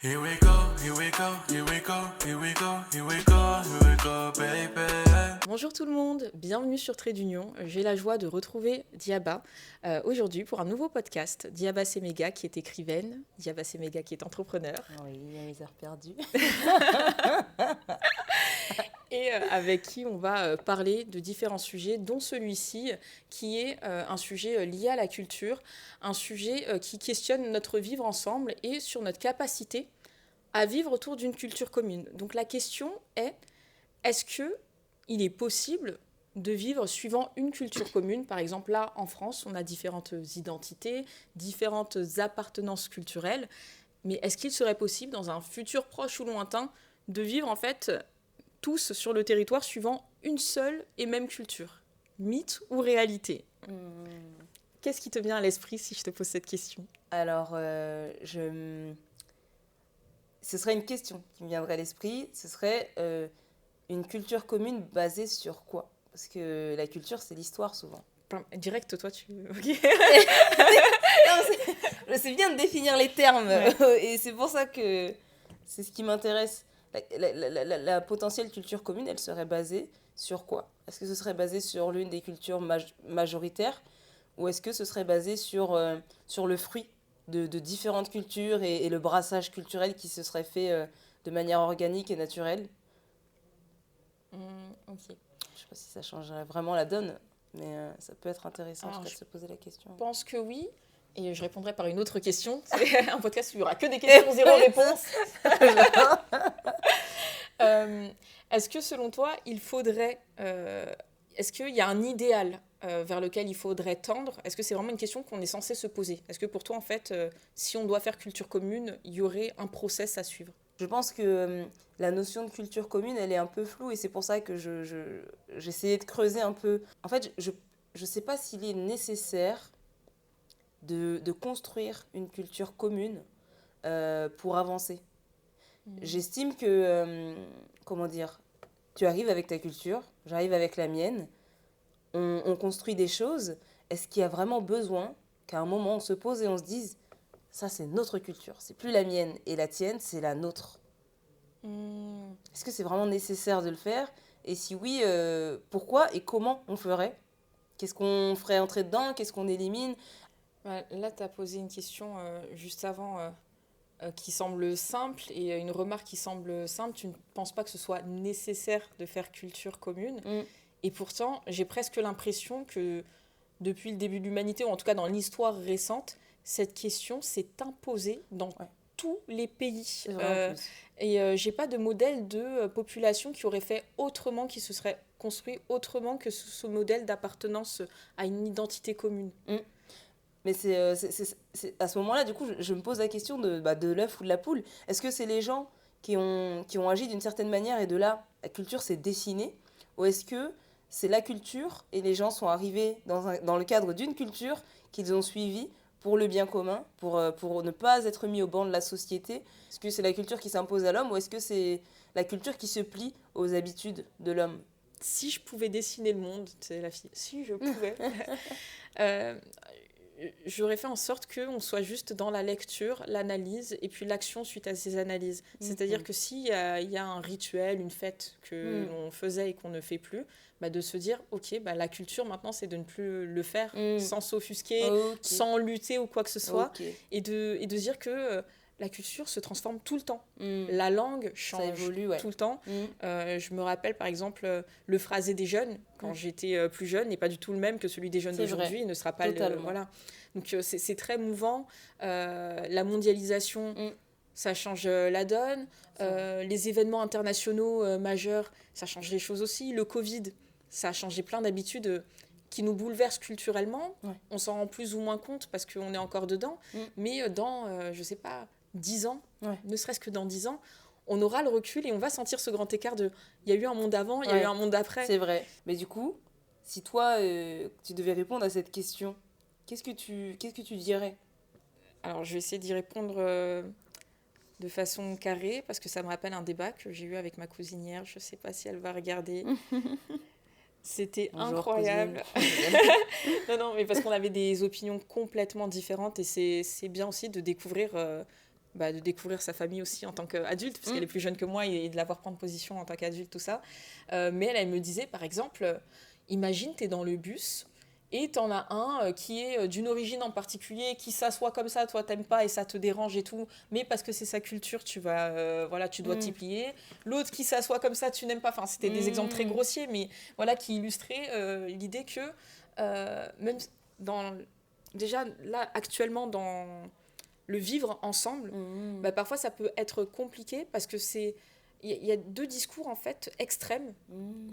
Here we go, here we go, here we go, here we go, here we go, here we go, baby. Bonjour tout le monde, bienvenue sur Trait d'Union. J'ai la joie de retrouver Diaba aujourd'hui pour un nouveau podcast. Diaba Semega qui est écrivaine, Diaba Semega qui est entrepreneur. Oui, il y a mes heures perdues. Et avec qui on va parler de différents sujets, dont celui-ci qui est un sujet lié à la culture, un sujet qui questionne notre vivre ensemble et sur notre capacité à vivre autour d'une culture commune. Donc la question est-ce qu'il est possible de vivre suivant une culture commune? Par exemple, là, en France, on a différentes identités, différentes appartenances culturelles, mais est-ce qu'il serait possible, dans un futur proche ou lointain, de vivre en fait tous sur le territoire suivant une seule et même culture? Mythe ou réalité? Qu'est-ce qui te vient à l'esprit si je te pose cette question? Alors, ce serait une question qui me viendrait à l'esprit. Ce serait une culture commune basée sur quoi? Parce que la culture, c'est l'histoire souvent. Direct, toi, tu... Ok. Non, c'est bien de définir les termes. Ouais. Et c'est pour ça que c'est ce qui m'intéresse. La potentielle culture commune, elle serait basée sur quoi? Est-ce que ce serait basé sur l'une des cultures majoritaires? Ou est-ce que ce serait basé sur le fruit de différentes cultures et le brassage culturel qui se serait fait de manière organique et naturelle? Ok. Je ne sais pas si ça changerait vraiment la donne, mais ça peut être intéressant en tout cas de se poser la question. Je pense que oui. Et je répondrai par une autre question. C'est un podcast où il n'y aura que des questions, zéro réponse. Est-ce que selon toi, il faudrait... est-ce qu'il y a un idéal vers lequel il faudrait tendre? Est-ce que c'est vraiment une question qu'on est censé se poser? Est-ce que pour toi, en fait, si on doit faire culture commune, il y aurait un process à suivre? Je pense que la notion de culture commune, elle est un peu floue et c'est pour ça que j'essayais de creuser un peu. En fait, je ne sais pas s'il est nécessaire de construire une culture commune pour avancer. J'estime que, comment dire, tu arrives avec ta culture, j'arrive avec la mienne, on construit des choses. Est-ce qu'il y a vraiment besoin qu'à un moment on se pose et on se dise ça c'est notre culture, c'est plus la mienne et la tienne, c'est la nôtre? Est-ce que c'est vraiment nécessaire de le faire? Et si oui, pourquoi et comment on ferait? Qu'est-ce qu'on ferait entrer dedans? Qu'est-ce qu'on élimine? Là, tu as posé une question juste avant qui semble simple et une remarque qui semble simple. Tu ne penses pas que ce soit nécessaire de faire culture commune? Et pourtant, j'ai presque l'impression que depuis le début de l'humanité, ou en tout cas dans l'histoire récente, cette question s'est imposée dans tous les pays. Et j'ai pas de modèle de population qui aurait fait autrement, qui se serait construit autrement que ce modèle d'appartenance à une identité commune. Mais c'est à ce moment-là, du coup, je me pose la question de l'œuf ou de la poule. Est-ce que c'est les gens qui ont agi d'une certaine manière et de là, la culture s'est dessinée? Ou est-ce que c'est la culture et les gens sont arrivés dans le cadre d'une culture qu'ils ont suivie pour le bien commun, pour ne pas être mis au banc de la société? Est-ce que c'est la culture qui s'impose à l'homme ou est-ce que c'est la culture qui se plie aux habitudes de l'homme? Si je pouvais dessiner le monde, c'est la fille, si je pouvais, j'aurais fait en sorte qu'on soit juste dans la lecture, l'analyse et puis l'action suite à ces analyses. C'est-à-dire que s'il y a un rituel, une fête que l'on faisait et qu'on ne fait plus, de se dire, ok, la culture maintenant c'est de ne plus le faire sans s'offusquer, sans lutter ou quoi que ce soit, et de se dire que la culture se transforme tout le temps. La langue change évolue, tout le temps. Je me rappelle par exemple le phrasé des jeunes quand j'étais plus jeune n'est pas du tout le même que celui des jeunes d'aujourd'hui. Il ne sera pas voilà. Donc c'est très mouvant. La mondialisation, ça change la donne. Les événements internationaux majeurs, ça change les choses aussi. Le Covid, ça a changé plein d'habitudes qui nous bouleversent culturellement. On s'en rend plus ou moins compte parce qu'on est encore dedans. Mais dans, je sais pas, 10 ans, ne serait-ce que dans 10 ans, on aura le recul et on va sentir ce grand écart de il y a eu un monde avant, il y a eu un monde après. C'est vrai. Mais du coup, si toi, tu devais répondre à cette question, qu'est-ce que tu dirais? Alors, je vais essayer d'y répondre de façon carrée parce que ça me rappelle un débat que j'ai eu avec ma cousinière. Je sais pas si elle va regarder. C'était incroyable. Non, mais parce qu'on avait des opinions complètement différentes et c'est bien aussi de découvrir de découvrir sa famille aussi en tant qu'adulte, puisqu'elle est plus jeune que moi, et de la voir prendre position en tant qu'adulte, tout ça. Mais elle me disait, par exemple, imagine, tu es dans le bus et tu en as un qui est d'une origine en particulier, qui s'assoit comme ça, toi t'aimes pas et ça te dérange et tout, mais parce que c'est sa culture, tu dois t'y plier. L'autre qui s'assoit comme ça, tu n'aimes pas. Enfin, c'était des exemples très grossiers, mais voilà, qui illustraient l'idée que même déjà là, actuellement, dans le vivre ensemble, parfois ça peut être compliqué parce que il y a deux discours en fait extrêmes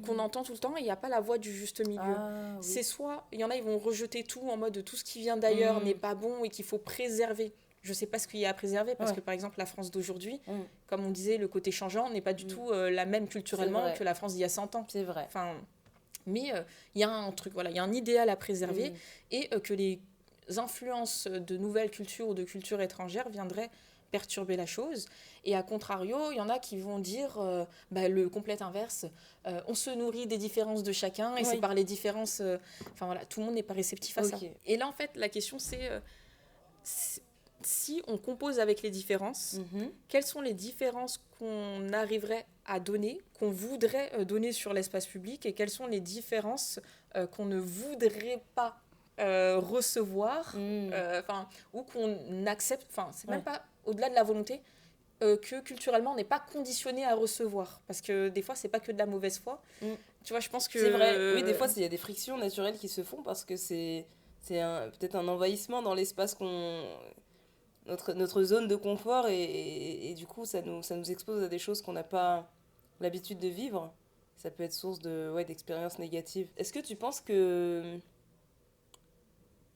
qu'on entend tout le temps et il n'y a pas la voie du juste milieu. Oui. C'est soit, il y en a, ils vont rejeter tout en mode tout ce qui vient d'ailleurs n'est pas bon et qu'il faut préserver. Je ne sais pas ce qu'il y a à préserver parce que par exemple la France d'aujourd'hui, comme on disait, le côté changeant n'est pas du tout la même culturellement que la France d'il y a 100 ans. C'est vrai. Enfin, mais il y a un truc, il y a un idéal à préserver et que les influences de nouvelles cultures ou de cultures étrangères viendraient perturber la chose. Et à contrario, il y en a qui vont dire le complet inverse. On se nourrit des différences de chacun et c'est par les différences... tout le monde n'est pas réceptif à ça. Et là, en fait, la question, c'est si on compose avec les différences, quelles sont les différences qu'on arriverait à donner, qu'on voudrait donner sur l'espace public et quelles sont les différences qu'on ne voudrait pas recevoir ou qu'on accepte, c'est même pas au-delà de la volonté que culturellement on n'est pas conditionné à recevoir parce que des fois c'est pas que de la mauvaise foi. Tu vois, je pense que c'est vrai, oui, des fois il y a des frictions naturelles qui se font parce que c'est peut-être un envahissement dans l'espace notre zone de confort et du coup ça nous expose à des choses qu'on n'a pas l'habitude de vivre. Ça peut être source d'expériences négatives. Est-ce que tu penses que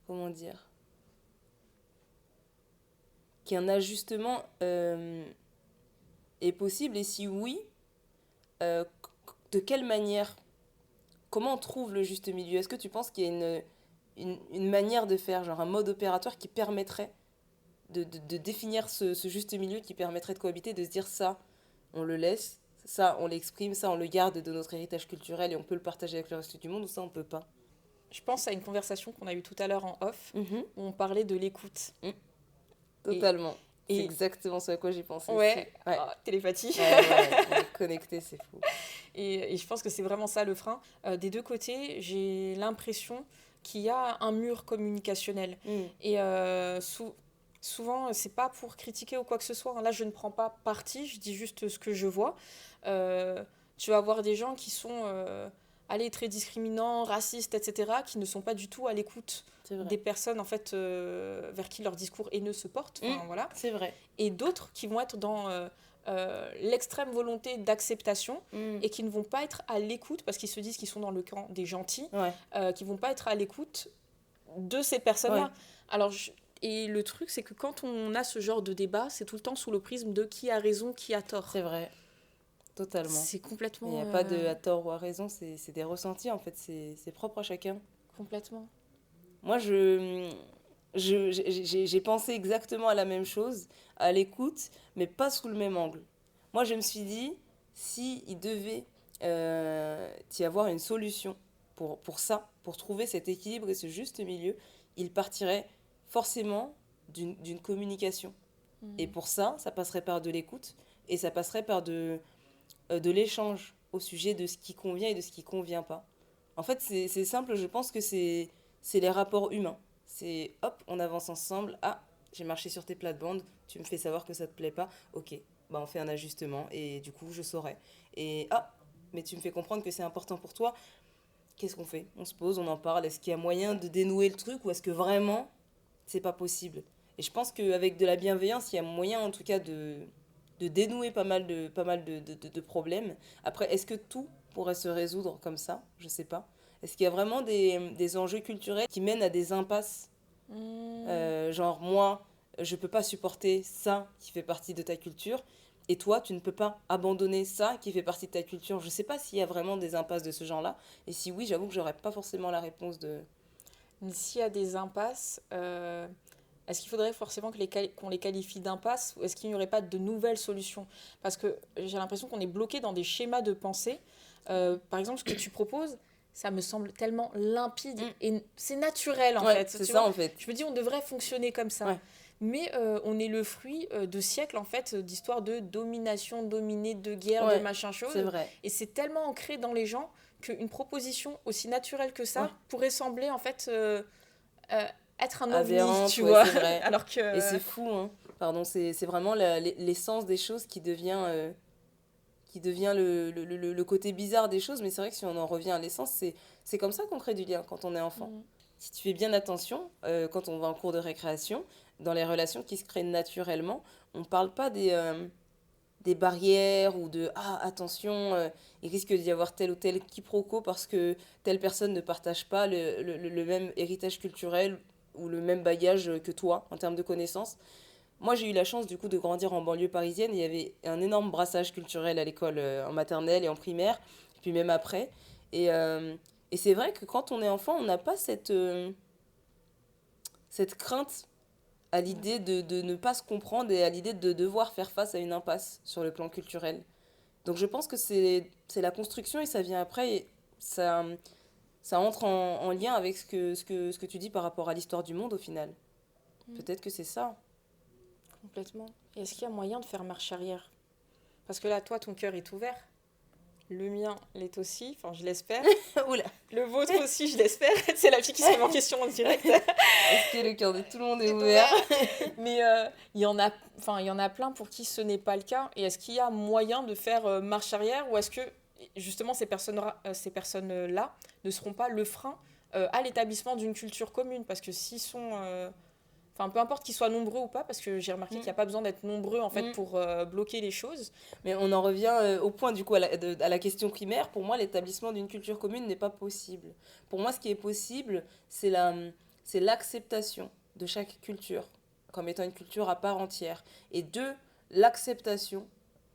comment dire, qu'un ajustement est possible et si oui, de quelle manière, comment on trouve le juste milieu? Est-ce que tu penses qu'il y a une manière de faire, genre un mode opératoire qui permettrait de définir ce juste milieu, qui permettrait de cohabiter, de se dire ça, on le laisse, ça, on l'exprime, ça, on le garde de notre héritage culturel et on peut le partager avec le reste du monde ou ça, on peut pas? Je pense à une conversation qu'on a eue tout à l'heure en off, où on parlait de l'écoute. Totalement. C'est exactement ce à quoi j'ai pensé. Télépathie. On est connecté, c'est fou. Et je pense que c'est vraiment ça le frein. Des deux côtés, j'ai l'impression qu'il y a un mur communicationnel. Et souvent, c'est pas pour critiquer ou quoi que ce soit. Là, je ne prends pas parti, je dis juste ce que je vois. Tu vas avoir des gens qui sont... très discriminants, racistes, etc., qui ne sont pas du tout à l'écoute des personnes en fait, vers qui leur discours haineux se porte. Voilà. C'est vrai. Et d'autres qui vont être dans l'extrême volonté d'acceptation et qui ne vont pas être à l'écoute parce qu'ils se disent qu'ils sont dans le camp des gentils, qui ne vont pas être à l'écoute de ces personnes-là. Alors, et le truc, c'est que quand on a ce genre de débat, c'est tout le temps sous le prisme de qui a raison, qui a tort. C'est vrai. Totalement. C'est complètement... Il n'y a pas de à tort ou à raison, c'est des ressentis en fait, c'est propre à chacun. Complètement. Moi, j'ai pensé exactement à la même chose, à l'écoute, mais pas sous le même angle. Moi, je me suis dit, s'il devait y avoir une solution pour ça, pour trouver cet équilibre et ce juste milieu, il partirait forcément d'une communication. Et pour ça, ça passerait par de l'écoute et ça passerait par de l'échange au sujet de ce qui convient et de ce qui convient pas. En fait, c'est simple, je pense que c'est les rapports humains. C'est hop, on avance ensemble. Ah, j'ai marché sur tes plates-bandes, tu me fais savoir que ça te plaît pas. Ok, on fait un ajustement et du coup, je saurai. Et mais tu me fais comprendre que c'est important pour toi. Qu'est-ce qu'on fait? On se pose, on en parle. Est-ce qu'il y a moyen de dénouer le truc ou est-ce que vraiment, c'est pas possible? Et je pense qu'avec de la bienveillance, il y a moyen en tout cas de dénouer pas mal de problèmes. Après, est-ce que tout pourrait se résoudre comme ça? Je sais pas. Est-ce qu'il y a vraiment des enjeux culturels qui mènent à des impasses? Genre, moi, je peux pas supporter ça qui fait partie de ta culture, et toi, tu ne peux pas abandonner ça qui fait partie de ta culture. Je sais pas s'il y a vraiment des impasses de ce genre-là, et si oui, j'avoue que j'aurais pas forcément la réponse de... Mais s'il y a des impasses... Est-ce qu'il faudrait forcément qu'on les qualifie d'impasse ou est-ce qu'il n'y aurait pas de nouvelles solutions? Parce que j'ai l'impression qu'on est bloqué dans des schémas de pensée. Par exemple, ce que tu proposes, ça me semble tellement limpide et c'est naturel en fait. C'est ça en fait. Je me dis, on devrait fonctionner comme ça. Ouais. mais on est le fruit de siècles, en fait, d'histoires de domination, dominée, de guerre, de Ouais, machin chose. c'est vrai. Et c'est tellement ancré dans les gens qu'une proposition aussi naturelle que ça Ouais. pourrait sembler, en fait, euh, être un ovni, Aberrante, tu ouais, vois. c'est vrai. Alors Et c'est que... fou, hein. Pardon, c'est vraiment l'essence des choses qui devient le côté bizarre des choses. Mais c'est vrai que si on en revient à l'essence, c'est comme ça qu'on crée du lien quand on est enfant. Mm. Si tu fais bien attention, quand on va en cours de récréation, dans les relations qui se créent naturellement, on ne parle pas des barrières ou de ah attention, il risque d'y avoir tel ou tel quiproquo parce que telle personne ne partage pas le même héritage culturel ou le même bagage que toi en termes de connaissances. Moi j'ai eu la chance du coup de grandir en banlieue parisienne, il y avait un énorme brassage culturel à l'école en maternelle et en primaire, puis même après. Et, euh, et c'est vrai que quand on est enfant, on n'a pas cette crainte à l'idée de ne pas se comprendre et à l'idée de devoir faire face à une impasse sur le plan culturel. Donc je pense que c'est la construction et ça vient après et ça entre en lien avec ce que tu dis par rapport à l'histoire du monde au final. Mm. Peut-être que c'est ça. Complètement. Et est-ce qu'il y a moyen de faire marche arrière? Parce que là, toi, ton cœur est ouvert. Le mien l'est aussi, enfin je l'espère. Oula, Le vôtre aussi, je l'espère. C'est la fille qui se met en question en direct. est-ce que le cœur de tout le monde est C'est ouvert? Mais il y en a, enfin il y en a plein pour qui ce n'est pas le cas. Et est-ce qu'il y a moyen de faire marche arrière ou est-ce que justement ces personnes-là ne seront pas le frein à l'établissement d'une culture commune? Parce que s'ils sont, enfin peu importe qu'ils soient nombreux ou pas, parce que j'ai remarqué qu'il n'y a pas besoin d'être nombreux en fait Mm. pour bloquer les choses. Mais on en revient au point du coup à la question primaire. Pour moi, l'établissement d'une culture commune n'est pas possible. Pour moi, ce qui est possible, c'est l'acceptation de chaque culture comme étant une culture à part entière. Et de l'acceptation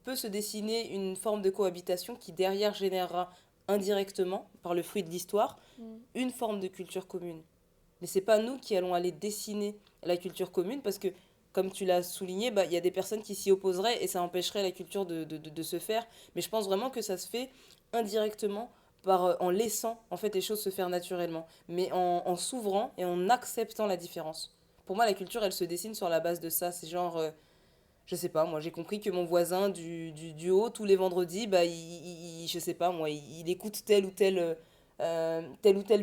peut se dessiner une forme de cohabitation qui derrière générera indirectement, par le fruit de l'histoire, Mm. une forme de culture commune. Mais c'est pas nous qui allons aller dessiner la culture commune parce que, comme tu l'as souligné, bah, il y a des personnes qui s'y opposeraient et ça empêcherait la culture de se faire. Mais je pense vraiment que ça se fait indirectement en laissant en fait les choses se faire naturellement, mais en s'ouvrant et en acceptant la différence. Pour moi, la culture, elle se dessine sur la base de ça. C'est genre, je sais pas, moi j'ai compris que mon voisin du haut, tous les vendredis, bah, je sais pas, moi, il écoute telle ou telle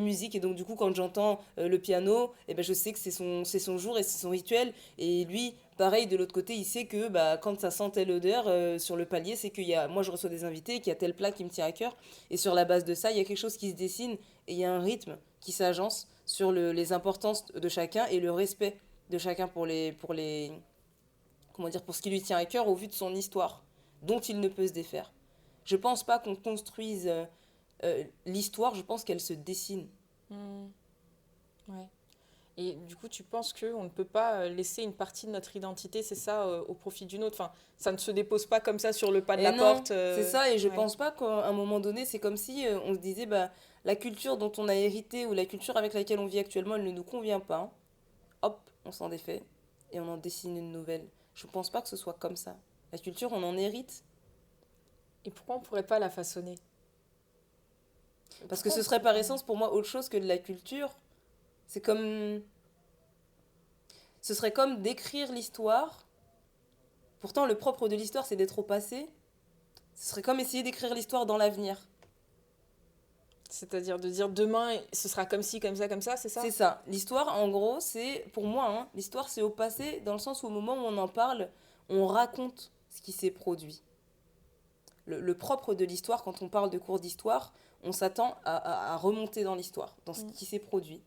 musique. Et donc, du coup, quand j'entends le piano, eh ben, je sais que c'est son jour et c'est son rituel. Et lui, pareil, de l'autre côté, il sait que bah, quand ça sent telle odeur sur le palier, c'est moi, je reçois des invités, qu'il y a tel plat qui me tient à cœur. Et sur la base de ça, il y a quelque chose qui se dessine et il y a un rythme qui s'agence sur les importances de chacun et le respect de chacun comment dire, pour ce qui lui tient à cœur au vu de son histoire, dont il ne peut se défaire. Je pense pas qu'on construise l'histoire, je pense qu'elle se dessine. Mm. Ouais. Et du coup, tu penses qu'on ne peut pas laisser une partie de notre identité, c'est ça, au profit d'une autre. Enfin, ça ne se dépose pas comme ça sur le pas de Et la non, porte. c'est ça, et je Ouais. pense pas qu'à un moment donné, c'est comme si on se disait, bah, la culture dont on a hérité ou la culture avec laquelle on vit actuellement, elle ne nous convient pas. Hop, on s'en défait et on en dessine une nouvelle. Je pense pas que ce soit comme ça. La culture, on en hérite Et pourquoi on ne pourrait pas la façonner? parce que Pourquoi ce on serait pourrait par pas... essence pour moi autre chose que de la culture. C'est comme. Ce serait comme d'écrire l'histoire. Pourtant, le propre de l'histoire, c'est d'être au passé. Ce serait comme essayer d'écrire l'histoire dans l'avenir. C'est-à-dire de dire demain, ce sera comme ci, comme ça, c'est ça? C'est ça. L'histoire, en gros, c'est, pour moi, hein, l'histoire, c'est au passé, dans le sens où au moment où on en parle, on raconte ce qui s'est produit. Le propre de l'histoire, quand on parle de cours d'histoire, on s'attend à remonter dans l'histoire, dans ce Mm. qui s'est produit.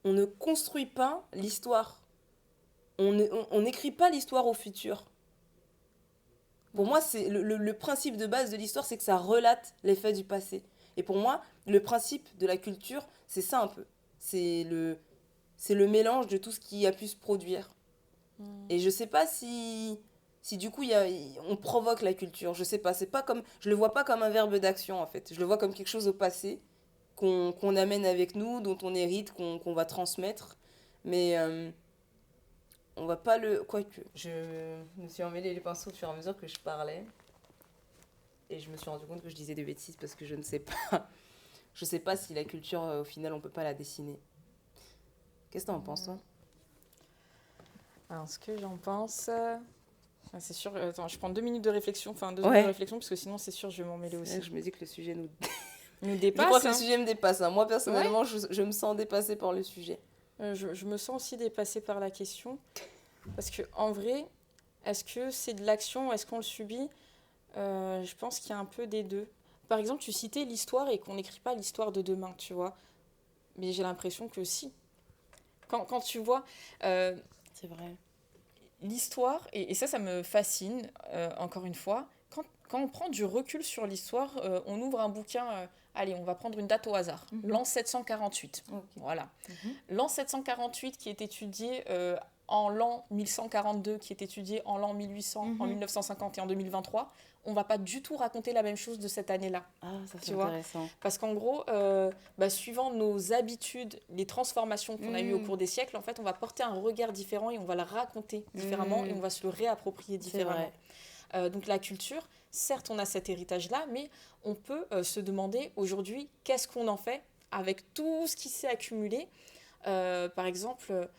On ne construit pas l'histoire. On n'écrit pas l'histoire au futur. Pour moi, c'est le principe de base de l'histoire, c'est que ça relate les faits du passé. Et pour moi, le principe de la culture, c'est ça un peu. C'est le mélange de tout ce qui a pu se produire. Mm. Et je sais pas si du coup on provoque la culture. Je sais pas. C'est pas comme, je le vois pas comme un verbe d'action en fait. Je le vois comme quelque chose au passé qu'on amène avec nous, dont on hérite, qu'on va transmettre. Mais on va pas le. Quoique. Je me suis emmêlé les pinceaux au fur et à mesure que je parlais. Et je me suis rendu compte que je disais des bêtises parce que je ne sais pas. Je sais pas si la culture, au final, on peut pas la dessiner. Qu'est-ce que t'en penses, toi? Alors, ce que j'en pense, c'est sûr. Attends, je prends 2 minutes de réflexion, enfin 2 Ouais. secondes de réflexion, parce que sinon, c'est sûr, je vais m'en mêler C'est aussi. vrai que je me dis que le sujet nous... Nous Je dépasse. crois que hein. le sujet me dépasse. Hein. Moi, personnellement, je me sens dépassée par le sujet. Je me sens aussi dépassée par la question. Parce que en vrai, est-ce que c'est de l'action, est-ce qu'on le subit? Je pense qu'il y a un peu des deux. Par exemple, tu citais l'histoire et qu'on n'écrit pas l'histoire de demain, tu vois. Mais j'ai l'impression que si. Quand tu vois C'est vrai. l'histoire, et ça me fascine, encore une fois, quand on prend du recul sur l'histoire, on ouvre un bouquin, allez, on va prendre une date au hasard, l'an 748. Ok. Voilà. Mhm. L'an 748 qui est étudié en l'an 1142, qui est étudié en l'an 1800, en 1950 et en 2023, on va pas du tout raconter la même chose de cette année-là. Ah, ça Tu c'est vois. intéressant. Parce qu'en gros, suivant nos habitudes, les transformations qu'on a eues au cours des siècles, en fait, on va porter un regard différent et on va le raconter différemment et on va se le réapproprier C'est différemment. vrai. Donc la culture, certes, on a cet héritage-là, mais on peut se demander aujourd'hui qu'est-ce qu'on en fait avec tout ce qui s'est accumulé. Par exemple,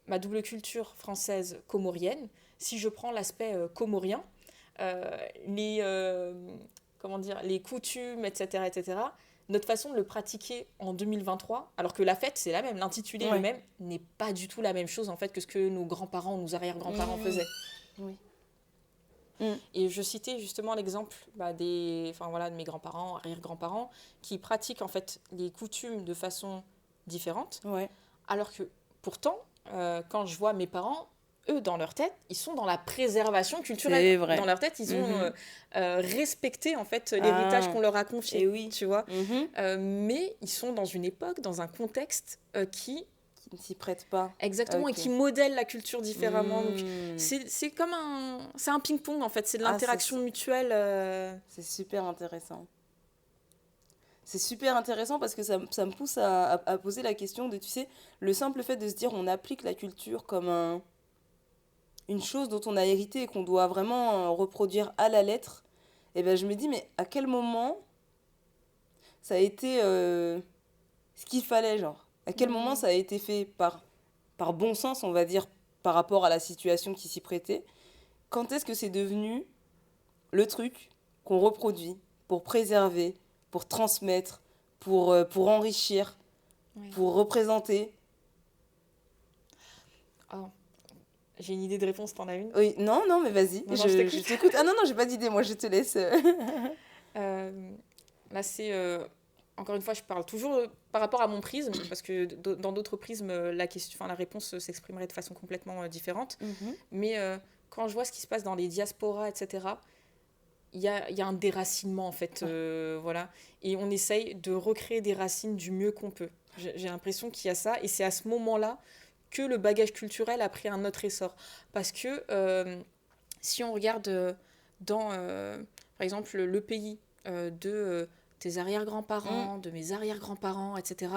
ma double culture française comorienne, si je prends l'aspect comorien, les, comment dire, les coutumes, etc., notre façon de le pratiquer en 2023, alors que la fête, c'est la même, l'intitulé Ouais. le même, n'est pas du tout la même chose en fait que ce que nos grands-parents ou nos arrière-grands-parents faisaient. Oui. Et je citais justement l'exemple de mes grands-parents, arrière-grands-parents, qui pratiquent en fait les coutumes de façon différente, Ouais. alors que pourtant, quand je vois mes parents, eux, dans leur tête, ils sont dans la préservation culturelle. C'est vrai. Dans leur tête, ils ont Mhm. respecté en fait l'héritage Ah. qu'on leur a confié. Et oui. Tu vois. Mhm. Mais ils sont dans une époque, dans un contexte qui Qui ne s'y prête pas. exactement Ok. et qui modèle la culture différemment. Donc, Mm. c'est comme un ping-pong en fait. C'est de Ah, l'interaction mutuelle. C'est super intéressant. C'est super intéressant parce que ça me pousse à poser la question de, tu sais, le simple fait de se dire on applique la culture comme une chose dont on a hérité et qu'on doit vraiment reproduire à la lettre. Et ben je me dis, mais à quel moment ça a été ce qu'il fallait, genre? À quel moment ça a été fait par bon sens, on va dire, par rapport à la situation qui s'y prêtait? Quand est-ce que c'est devenu le truc qu'on reproduit pour préserver, pour transmettre, pour enrichir, Ouais. pour représenter? J'ai une idée de réponse, t'en as une? Oui, non, non, mais vas-y, Non, je t'écoute. je t'écoute. Ah non, non, j'ai pas d'idée, moi je te laisse. Là, c'est encore une fois, je parle toujours par rapport à mon prisme, parce que dans d'autres prismes, la réponse s'exprimerait de façon complètement différente. Mhm. Mais quand je vois ce qui se passe dans les diasporas, etc., il y a un déracinement, en fait. Voilà. Et on essaye de recréer des racines du mieux qu'on peut. J'ai l'impression qu'il y a ça. Et c'est à ce moment-là que le bagage culturel a pris un autre essor. Parce que si on regarde par exemple, le pays de tes arrière-grands-parents, de mes arrière-grands-parents, etc.,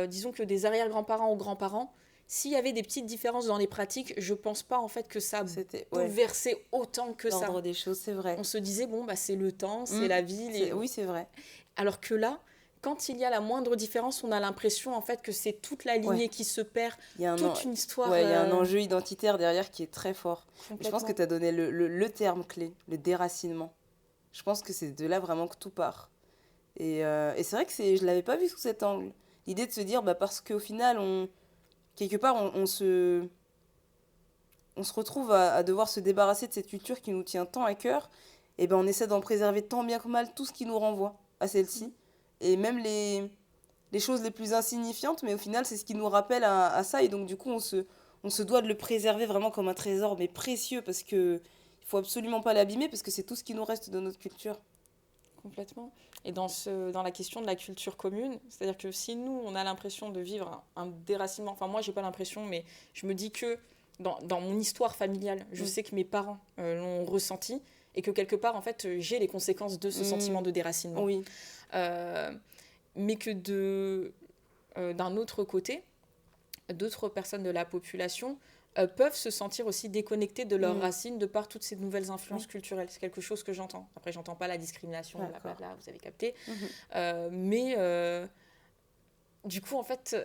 disons que des arrière-grands-parents aux grands-parents, s'il y avait des petites différences dans les pratiques, je pense pas en fait que ça C'était bouleversait autant que ça. l'ordre des choses, c'est vrai. On se disait, bon, bah, c'est le temps, c'est la vie. Oui, c'est vrai. Alors que là, quand il y a la moindre différence, on a l'impression en fait que c'est toute la lignée Ouais. qui se perd, Il y a toute une histoire. Ouais, il y a un enjeu identitaire derrière qui est très fort. Et je complètement. pense que tu as donné le terme clé, le déracinement. Je pense que c'est de là vraiment que tout part. Et c'est vrai que je ne l'avais pas vu sous cet angle. L'idée de se dire, bah, parce qu'au final, quelque part, on se retrouve à devoir se débarrasser de cette culture qui nous tient tant à cœur, et ben on essaie d'en préserver tant bien que mal tout ce qui nous renvoie à celle-ci. Et même les choses les plus insignifiantes, mais au final, c'est ce qui nous rappelle à ça. Et donc, du coup, on se doit de le préserver vraiment comme un trésor, mais précieux, parce que il faut absolument pas l'abîmer, parce que c'est tout ce qui nous reste de notre culture. Complètement. Et dans la question de la culture commune, c'est-à-dire que si nous, on a l'impression de vivre un déracinement, enfin moi, j'ai pas l'impression, mais je me dis que dans mon histoire familiale, je sais que mes parents l'ont ressenti et que quelque part, en fait, j'ai les conséquences de ce sentiment de déracinement. Oui. Mais que d'un autre côté, d'autres personnes de la population peuvent se sentir aussi déconnectées de leurs racines de par toutes ces nouvelles influences culturelles. C'est quelque chose que j'entends. Après, j'entends pas la discrimination, blablabla, vous avez capté. Mais du coup, en fait,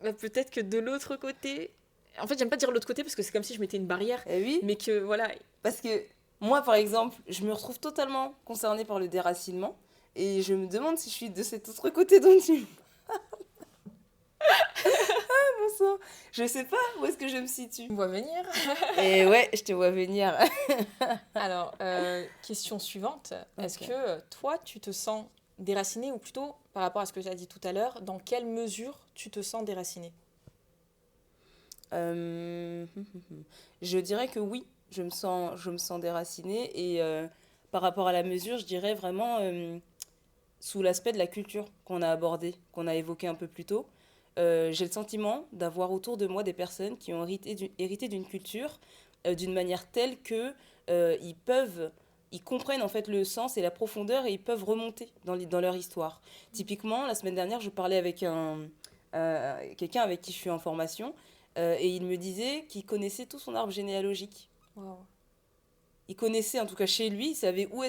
peut-être que de l'autre côté, En fait, j'aime pas dire l'autre côté parce que c'est comme si je mettais une barrière, Eh oui, mais que voilà. parce que moi, par exemple, je me retrouve totalement concernée par le déracinement et je me demande si je suis de cet autre côté dont tu... Bonsoir. Je sais pas où est-ce que je me situe. On va venir. Et ouais, je te vois venir. Alors, question suivante. Est-ce Ok. que toi, tu te sens déraciné ou plutôt, par rapport à ce que tu as dit tout à l'heure, dans quelle mesure tu te sens déraciné? Euh, Je dirais que oui, je me sens déracinée et par rapport à la mesure, je dirais vraiment sous l'aspect de la culture qu'on a abordé, qu'on a évoqué un peu plus tôt. J'ai le sentiment d'avoir autour de moi des personnes qui ont hérité d'une culture d'une manière telle que ils comprennent en fait le sens et la profondeur et ils peuvent remonter dans leur histoire. Typiquement, la semaine dernière, je parlais avec quelqu'un avec qui je suis en formation et il me disait qu'il connaissait tout son arbre généalogique. Wow. Il connaissait, en tout cas chez lui, il savait où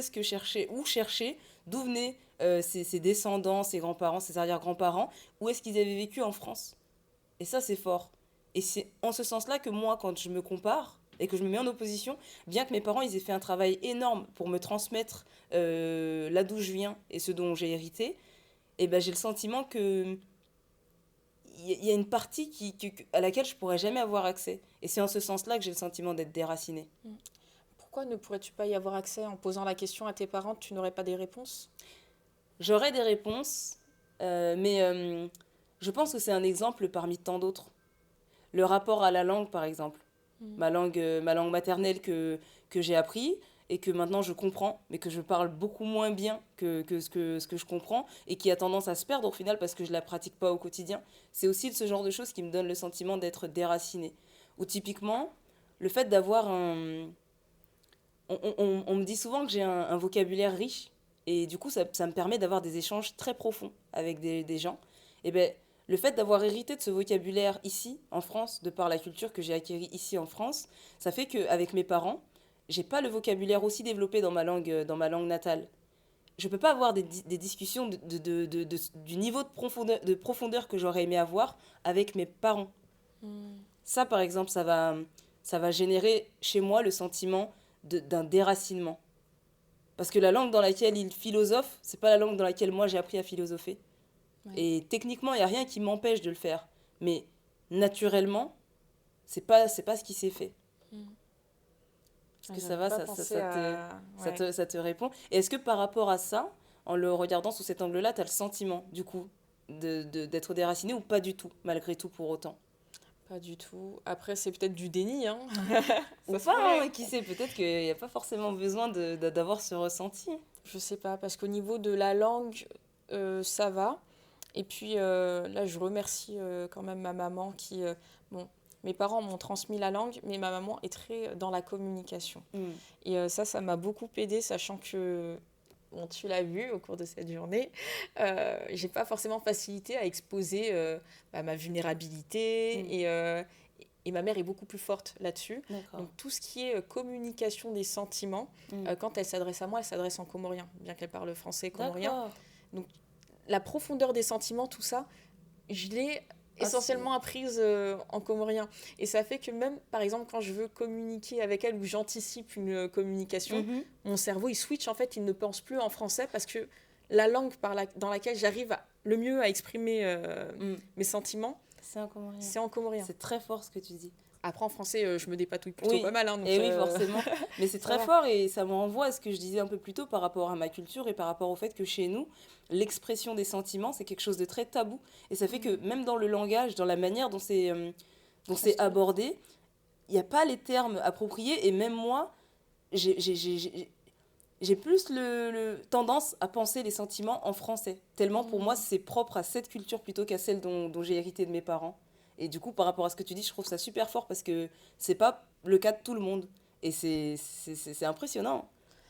chercher, d'où venaient ses descendants, ses grands-parents, ses arrière-grands-parents, où est-ce qu'ils avaient vécu en France. Et ça, c'est fort. Et c'est en ce sens-là que moi, quand je me compare et que je me mets en opposition, bien que mes parents ils aient fait un travail énorme pour me transmettre là d'où je viens et ce dont j'ai hérité, et ben, j'ai le sentiment que il y a une partie à laquelle je pourrais jamais avoir accès. Et c'est en ce sens-là que j'ai le sentiment d'être déracinée. Pourquoi ne pourrais-tu pas y avoir accès en posant la question à tes parents, tu n'aurais pas des réponses? J'aurais des réponses, mais je pense que c'est un exemple parmi tant d'autres. Le rapport à la langue, par exemple. Ma langue maternelle que j'ai appris et que maintenant je comprends, mais que je parle beaucoup moins bien que ce que je comprends et qui a tendance à se perdre au final parce que je ne la pratique pas au quotidien. C'est aussi ce genre de choses qui me donne le sentiment d'être déraciné. Ou typiquement, le fait d'avoir un... on me dit souvent que j'ai un vocabulaire riche et du coup ça me permet d'avoir des échanges très profonds avec des gens. Et ben le fait d'avoir hérité de ce vocabulaire ici, en France, de par la culture que j'ai acquérie ici en France, ça fait qu'avec mes parents, j'ai pas le vocabulaire aussi développé dans ma langue natale. Je peux pas avoir des discussions du niveau de profondeur que j'aurais aimé avoir avec mes parents. Ça, par exemple, ça va générer chez moi le sentiment d'un déracinement. Parce que la langue dans laquelle ils philosophent, c'est pas la langue dans laquelle moi j'ai appris à philosopher. Ouais. Et techniquement, il n'y a rien qui m'empêche de le faire. Mais naturellement, c'est pas ce qui s'est fait. Est-ce que ça J'avais va, pas pensé à... Ouais. ça te répond? Et est-ce que par rapport à ça, en le regardant sous cet angle-là, tu as le sentiment, du coup, d'être déraciné ou pas du tout, malgré tout pour autant? Pas du tout. Après, c'est peut-être du déni, hein. Ou Ça se pas, pourrait. hein, qui sait, peut-être qu'il n'y a pas forcément besoin d'avoir ce ressenti. Je sais pas, parce qu'au niveau de la langue, ça va. Et puis là, je remercie quand même ma maman qui... bon, mes parents m'ont transmis la langue, mais ma maman est très dans la communication. Mm. Et ça m'a beaucoup aidée, sachant que, bon, tu l'as vu au cours de cette journée, j'ai pas forcément facilité à exposer ma vulnérabilité. Et ma mère est beaucoup plus forte là-dessus. D'accord. Donc tout ce qui est communication des sentiments, Mm. quand elle s'adresse à moi, elle s'adresse en comorien, bien qu'elle parle français comorien. D'accord. Donc la profondeur des sentiments, tout ça, je l'ai Ah, essentiellement apprise en comorien. Et ça fait que même, par exemple, quand je veux communiquer avec elle ou j'anticipe une communication, Mhm. mon cerveau, il switch, en fait, il ne pense plus en français parce que la langue dans laquelle j'arrive le mieux à exprimer Mm. mes sentiments, C'est un comorien. c'est en comorien. C'est très fort ce que tu dis. Après, en français, je me dépatouille plutôt Oui, pas mal. Hein, donc, et oui, forcément. Mais c'est très va. fort et ça me renvoie à ce que je disais un peu plus tôt par rapport à ma culture et par rapport au fait que chez nous, l'expression des sentiments, c'est quelque chose de très tabou. Et ça fait que même dans le langage, dans la manière dont c'est abordé, il n'y a pas les termes appropriés. Et même moi, j'ai plus tendance à penser les sentiments en français. Tellement pour moi, c'est propre à cette culture plutôt qu'à celle dont j'ai hérité de mes parents. Et du coup, par rapport à ce que tu dis, je trouve ça super fort parce que c'est pas le cas de tout le monde. Et c'est impressionnant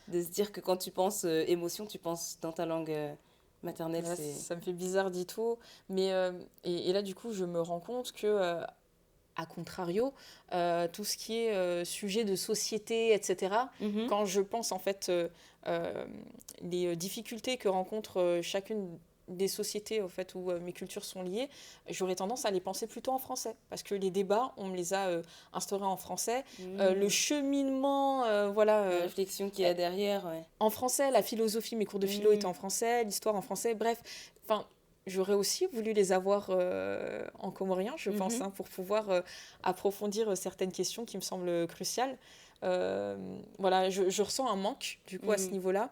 de se dire que quand tu penses émotion, tu penses dans ta langue maternelle. Ouais, C'est... ça me fait bizarre dit tout. Mais, et là, du coup, je me rends compte que, à contrario, tout ce qui est sujet de société, etc., Mhm. quand je pense en fait les difficultés que rencontre chacune des sociétés au fait, où mes cultures sont liées, j'aurais tendance à les penser plutôt en français. Parce que les débats, on me les a instaurés en français. Le cheminement, La réflexion qu'il y a derrière, ouais. en français, la philosophie, mes cours de philo étaient en français, l'histoire en français, bref. Enfin, j'aurais aussi voulu les avoir en comorien, je pense, hein, pour pouvoir approfondir certaines questions qui me semblent cruciales. Voilà, je ressens un manque, du coup, à ce niveau-là.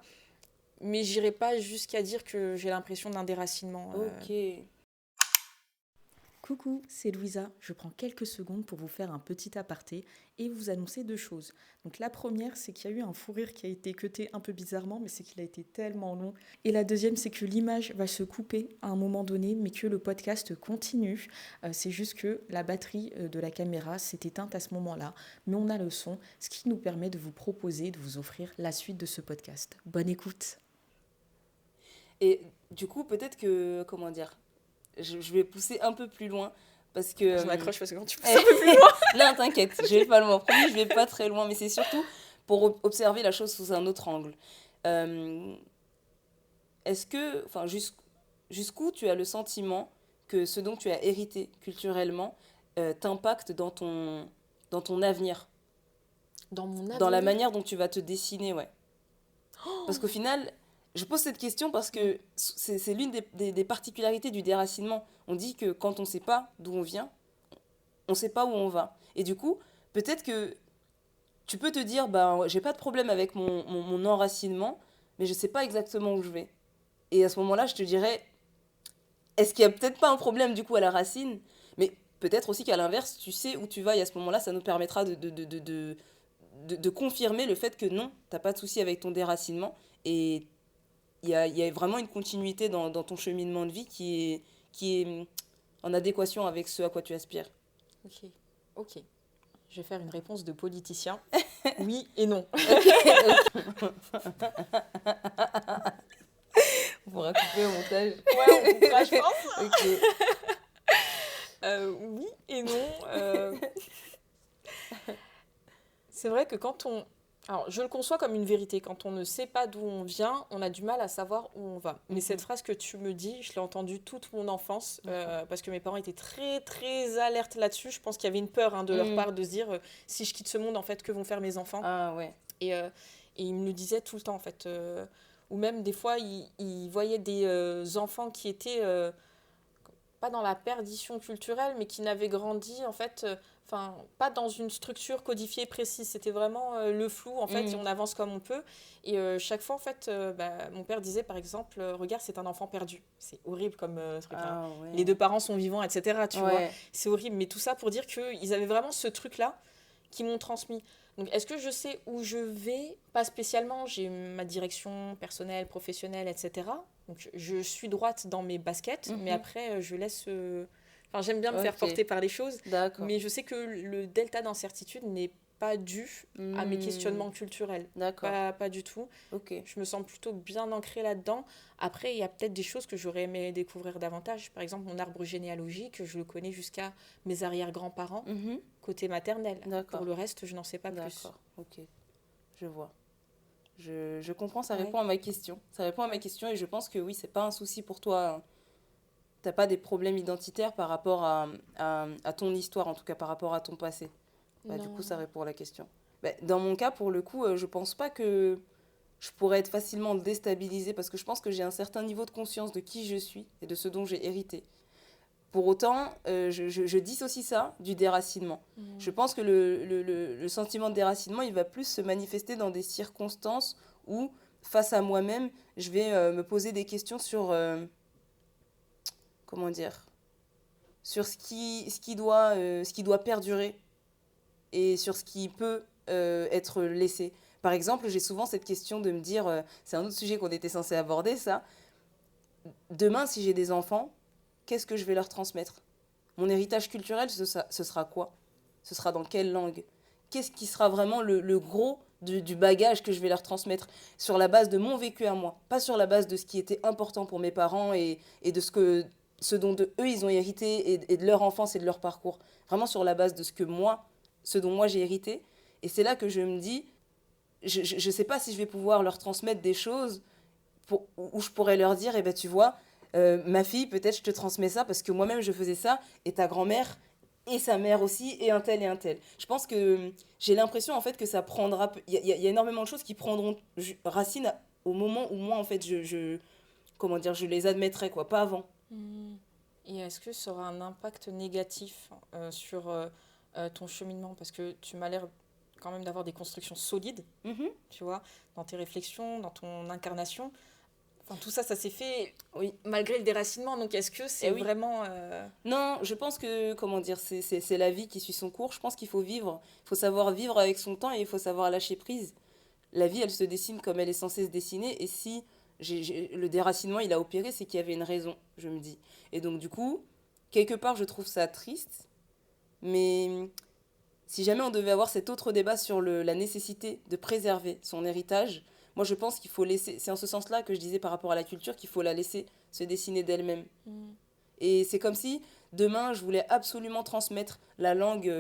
Mais j'irai pas jusqu'à dire que j'ai l'impression d'un déracinement. Ok. Coucou, c'est Louisa. Je prends quelques secondes pour vous faire un petit aparté et vous annoncer 2 choses. Donc la première, c'est qu'il y a eu un fou rire qui a été cuté un peu bizarrement, mais c'est qu'il a été tellement long. Et la deuxième, c'est que l'image va se couper à un moment donné, mais que le podcast continue. C'est juste que la batterie de la caméra s'est éteinte à ce moment-là, mais on a le son, ce qui nous permet de vous proposer, de vous offrir la suite de ce podcast. Bonne écoute. Et du coup, peut-être que, comment dire, je vais pousser un peu plus loin parce que... Je m'accroche parce que quand tu pousses un peu plus loin... Non, t'inquiète, je vais pas loin. Promis, je vais pas très loin, mais c'est surtout pour observer la chose sous un autre angle. Est-ce que, enfin, jusqu'où tu as le sentiment que ce dont tu as hérité culturellement t'impacte dans ton avenir, Dans mon avenir... dans la manière dont tu vas te dessiner, ouais. Parce qu'au final, je pose cette question parce que c'est l'une des particularités du déracinement. On dit que quand on ne sait pas d'où on vient, on ne sait pas où on va. Et du coup, peut-être que tu peux te dire, bah, j'ai pas de problème avec mon enracinement, mais je ne sais pas exactement où je vais. Et à ce moment-là, je te dirais, est-ce qu'il n'y a peut-être pas un problème du coup à la racine? Mais peut-être aussi qu'à l'inverse, tu sais où tu vas et à ce moment-là, ça nous permettra de confirmer le fait que non, tu n'as pas de souci avec ton déracinement. Et il y a vraiment une continuité dans ton cheminement de vie qui est en adéquation avec ce à quoi tu aspires. Ok. Je vais faire une réponse de politicien. Oui et non. On pourra couper au montage. Ouais, on coupera, je pense. Ok. Oui et non. C'est vrai que quand on... Alors, je le conçois comme une vérité. Quand on ne sait pas d'où on vient, on a du mal à savoir où on va. Mais cette phrase que tu me dis, je l'ai entendue toute mon enfance, parce que mes parents étaient très, très alertes là-dessus. Je pense qu'il y avait une peur de leur part de se dire, si je quitte ce monde, en fait, que vont faire mes enfants? Ah ouais. Et ils me le disaient tout le temps, en fait. Ou même, des fois, ils voyaient des enfants qui étaient... pas dans la perdition culturelle, mais qui n'avaient grandi, en fait, pas dans une structure codifiée précise. C'était vraiment le flou, en fait, et on avance comme on peut. Et chaque fois, en fait, mon père disait, par exemple, regarde, c'est un enfant perdu. C'est horrible comme truc. Ah, ouais. Les 2 parents sont vivants, etc. Tu vois, Ouais. c'est horrible. Mais tout ça pour dire qu'ils avaient vraiment ce truc-là qui m'ont transmis. Donc, est-ce que je sais où je vais? Pas spécialement. J'ai ma direction personnelle, professionnelle, etc. Donc, je suis droite dans mes baskets, mais après, je laisse... Enfin, j'aime bien me faire Ok. porter par les choses, D'accord. mais je sais que le delta d'incertitude n'est pas dû à mes questionnements culturels. D'accord. Pas du tout. Ok. Je me sens plutôt bien ancrée là-dedans. Après, il y a peut-être des choses que j'aurais aimé découvrir davantage. Par exemple, mon arbre généalogique, je le connais jusqu'à mes arrière-grands-parents, côté maternel. D'accord. Pour le reste, je n'en sais pas plus. D'accord. Ok. Je vois. Je comprends, ça Ouais. répond à ma question. Ça répond à ma question et je pense que oui, c'est pas un souci pour toi. Hein. T'as pas des problèmes identitaires par rapport à ton histoire, en tout cas par rapport à ton passé. Bah, du Non. coup, ça répond à la question. Bah, dans mon cas, pour le coup, je pense pas que je pourrais être facilement déstabilisée parce que je pense que j'ai un certain niveau de conscience de qui je suis et de ce dont j'ai hérité. Pour autant, je dissocie ça du déracinement. Je pense que le sentiment de déracinement, il va plus se manifester dans des circonstances où, face à moi-même, je vais me poser des questions sur... comment dire, sur ce qui doit perdurer et sur ce qui peut être laissé. Par exemple, j'ai souvent cette question de me dire, c'est un autre sujet qu'on était censé aborder, ça. Demain, si j'ai des enfants, qu'est-ce que je vais leur transmettre? Mon héritage culturel, ce sera quoi? Ce sera dans quelle langue? Qu'est-ce qui sera vraiment le gros du bagage que je vais leur transmettre sur la base de mon vécu à moi, pas sur la base de ce qui était important pour mes parents et de ce dont eux ils ont hérité et de leur enfance et de leur parcours. Vraiment sur la base de ce dont moi j'ai hérité. Et c'est là que je me dis, je sais pas si je vais pouvoir leur transmettre des choses où je pourrais leur dire, eh ben tu vois, Ma fille, peut-être je te transmets ça parce que moi-même je faisais ça, et ta grand-mère, et sa mère aussi, et un tel et un tel. Je pense que j'ai l'impression en fait que ça prendra. Il y a énormément de choses qui prendront racine au moment où moi en fait comment dire, je les admettrai, quoi, pas avant. Hmm. Et est-ce que ça aura un impact négatif sur ton cheminement? Parce que tu m'as l'air quand même d'avoir des constructions solides, Mhm. tu vois, dans tes réflexions, dans ton incarnation. Enfin, tout ça, ça s'est fait Oui. malgré le déracinement. Donc, est-ce que c'est Eh oui. vraiment... Non, je pense que, comment dire, c'est la vie qui suit son cours. Je pense qu'il faut vivre. Il faut savoir vivre avec son temps, et il faut savoir lâcher prise. La vie, elle se dessine comme elle est censée se dessiner. Et si le déracinement, il a opéré, c'est qu'il y avait une raison, je me dis. Et donc, du coup, quelque part, je trouve ça triste. Mais si jamais on devait avoir cet autre débat sur la nécessité de préserver son héritage, moi, je pense qu'il faut laisser. C'est en ce sens-là que je disais par rapport à la culture qu'il faut la laisser se dessiner d'elle-même. Hmm. Et c'est comme si demain, je voulais absolument transmettre la langue,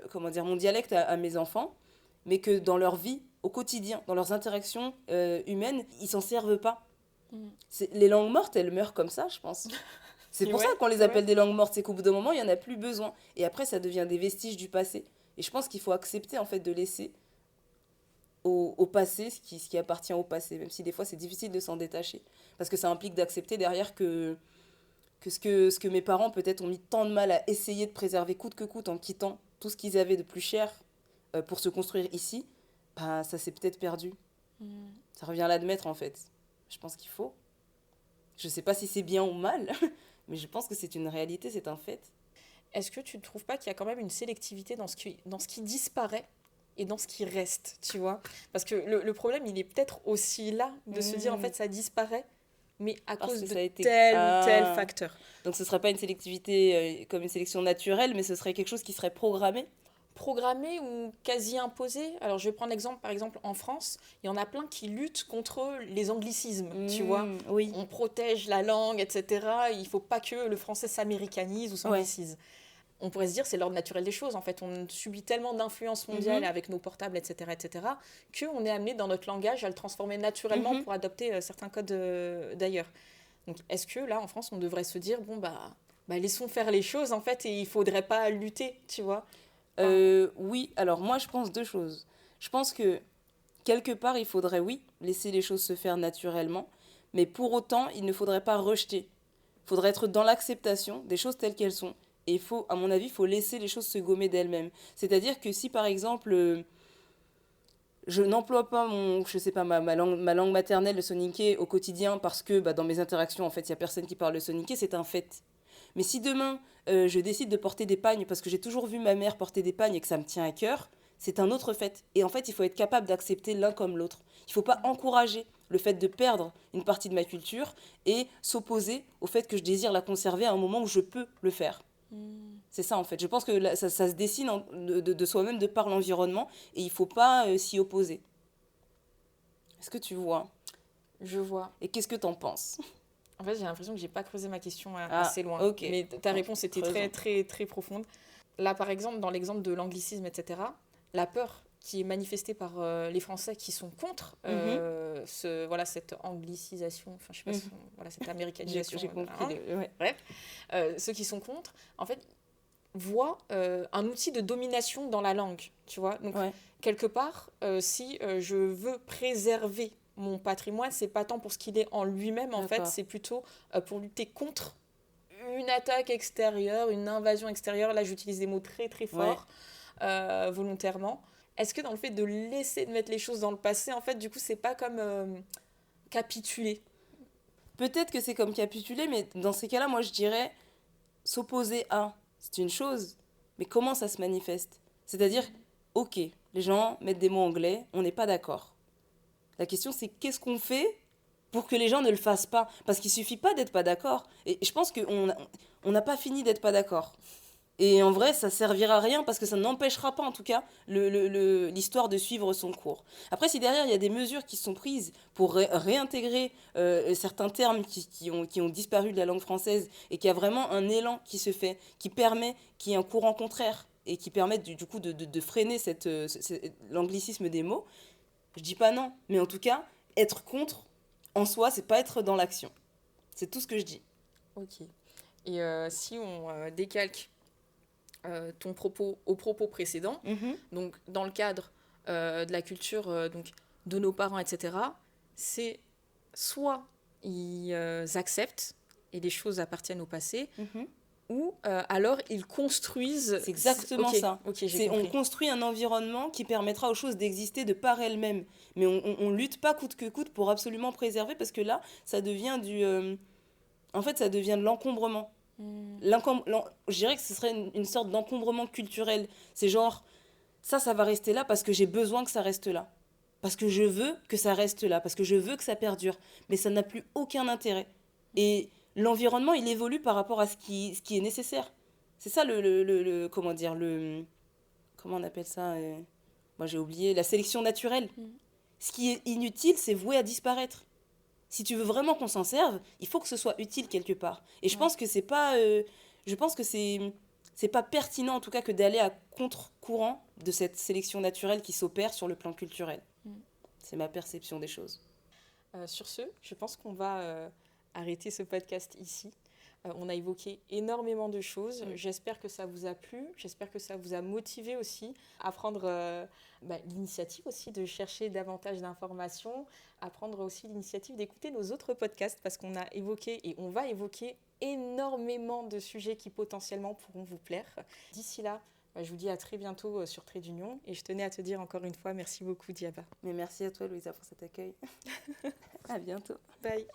comment dire, mon dialecte à mes enfants, mais que dans leur vie, au quotidien, dans leurs interactions humaines, ils s'en servent pas. Hmm. Les langues mortes, elles meurent comme ça, je pense. C'est pour Ouais, ça qu'on les c'est vrai. appelle des langues mortes, c'est qu'au bout d'un moment, il n'y en a plus besoin. Et après, ça devient des vestiges du passé. Et je pense qu'il faut accepter, en fait, de laisser au passé ce qui appartient au passé, même si des fois, c'est difficile de s'en détacher. Parce que ça implique d'accepter derrière que ce que mes parents peut-être ont mis tant de mal à essayer de préserver coûte que coûte en quittant tout ce qu'ils avaient de plus cher pour se construire ici, bah, ça s'est peut-être perdu. Hmm. Ça revient à l'admettre en fait. Je pense qu'il faut. Je sais pas si c'est bien ou mal, mais je pense que c'est une réalité, c'est un fait. Est-ce que tu ne trouves pas qu'il y a quand même une sélectivité dans ce qui disparaît et dans ce qui reste, tu vois? Parce que le problème, il est peut-être aussi là, de se dire, en fait, ça disparaît, mais à Parce cause que de ça a été... tel ou tel Ah. facteur. Donc ce serait pas une sélectivité comme une sélection naturelle, mais ce serait quelque chose qui serait programmé. Programmé ou quasi imposé. Alors, je vais prendre l'exemple, par exemple, en France, il y en a plein qui luttent contre les anglicismes, tu vois. Oui. On protège la langue, etc. Il faut pas que le français s'américanise ou Ouais. s'anglicise. On pourrait se dire c'est l'ordre naturel des choses. En fait, on subit tellement d'influence mondiale Mhm. avec nos portables, etc., qu'on est amené dans notre langage à le transformer naturellement Mhm. pour adopter certains codes d'ailleurs. Donc, est-ce que là, en France, on devrait se dire bon bah laissons faire les choses en fait et il faudrait pas lutter, tu vois? Enfin, Oui, alors moi je pense deux choses. Je pense que quelque part il faudrait, oui, laisser les choses se faire naturellement, mais pour autant il ne faudrait pas rejeter. Il faudrait être dans l'acceptation des choses telles qu'elles sont. Et il faut, à mon avis, il faut laisser les choses se gommer d'elles-mêmes. C'est-à-dire que si par exemple je n'emploie pas je sais pas, ma langue maternelle, le soninké, au quotidien parce que bah, dans mes interactions, en fait, il n'y a personne qui parle le soninké, c'est un fait. Mais si demain, je décide de porter des pagnes parce que j'ai toujours vu ma mère porter des pagnes et que ça me tient à cœur, c'est un autre fait. Et en fait, il faut être capable d'accepter l'un comme l'autre. Il ne faut pas encourager le fait de perdre une partie de ma culture et s'opposer au fait que je désire la conserver à un moment où je peux le faire. hmm, C'est ça en fait. Je pense que ça se dessine de soi-même de par l'environnement et il ne faut pas s'y opposer. Est-ce que tu vois? je vois. Et qu'est-ce que t'en penses? En fait, j'ai l'impression que j'ai pas creusé ma question Ah, assez loin. ok. Mais ta Bon, réponse était très, creusons. très, très profonde. Là, par exemple, dans l'exemple de l'anglicisme, etc., la peur qui est manifestée par les Français qui sont contre Mhm, voilà, cette anglicisation, enfin, je sais pas si mhm. voilà, cette J'ai américanisation j'ai de la compris. langue. Ouais. Bref, ceux qui sont contre, en fait, voient un outil de domination dans la langue, tu vois. Donc, Ouais, quelque part, si je veux préserver mon patrimoine, c'est pas tant pour ce qu'il est en lui-même, en fait, d'accord. c'est plutôt pour lutter contre une attaque extérieure, une invasion extérieure. Là, j'utilise des mots très très Ouais. forts, volontairement. Est-ce que dans le fait de laisser de mettre les choses dans le passé, en fait, du coup, c'est pas comme capituler? Peut-être que c'est comme capituler, mais dans ces cas-là, moi je dirais s'opposer à, c'est une chose, mais comment ça se manifeste? C'est-à-dire, ok, les gens mettent des mots anglais, on n'est pas d'accord. La question c'est qu'est-ce qu'on fait pour que les gens ne le fassent pas? Parce qu'il suffit pas d'être pas d'accord. Et je pense qu'on on n'a pas fini d'être pas d'accord. Et en vrai, ça servira à rien parce que ça n'empêchera pas, en tout cas, l'histoire de suivre son cours. Après, si derrière, il y a des mesures qui sont prises pour réintégrer certains termes qui ont disparu de la langue française et qu'il y a vraiment un élan qui se fait, qui permet qu'il y ait un courant contraire et qui permette du coup de freiner l'anglicisme des mots, je dis pas non. Mais en tout cas, être contre, en soi, c'est pas être dans l'action. C'est tout ce que je dis. Ok. Et si on décalque ton propos au propos précédent, donc dans le cadre de la culture donc, de nos parents, etc., c'est soit ils acceptent et les choses appartiennent au passé, ou alors ils construisent... C'est exactement Ok, ça. ok, j'ai compris. On construit un environnement qui permettra aux choses d'exister de par elles-mêmes. Mais on lutte pas coûte que coûte pour absolument préserver, parce que là, ça devient en fait, ça devient de l'encombrement. Je dirais que ce serait une sorte d'encombrement culturel. C'est genre, ça va rester là parce que j'ai besoin que ça reste là. Parce que je veux que ça reste là. Parce que je veux que ça perdure. Mais ça n'a plus aucun intérêt. Et l'environnement, il évolue par rapport à ce qui est nécessaire. C'est ça comment dire, comment on appelle ça moi j'ai oublié, la sélection naturelle. Ce qui est inutile, c'est voué à disparaître. Si tu veux vraiment qu'on s'en serve, il faut que ce soit utile quelque part. Et je pense que c'est pas, je pense que c'est pas pertinent en tout cas que d'aller à contre-courant de cette sélection naturelle qui s'opère sur le plan culturel. C'est ma perception des choses. Sur ce, je pense qu'on va arrêter ce podcast ici. On a évoqué énormément de choses. J'espère que ça vous a plu. J'espère que ça vous a motivé aussi à prendre l'initiative aussi de chercher davantage d'informations, à prendre aussi l'initiative d'écouter nos autres podcasts parce qu'on a évoqué et on va évoquer énormément de sujets qui potentiellement pourront vous plaire. D'ici là, je vous dis à très bientôt sur Trait d'Union et je tenais à te dire encore une fois merci beaucoup Diaba. Mais merci à toi Louisa pour cet accueil. À bientôt. Bye.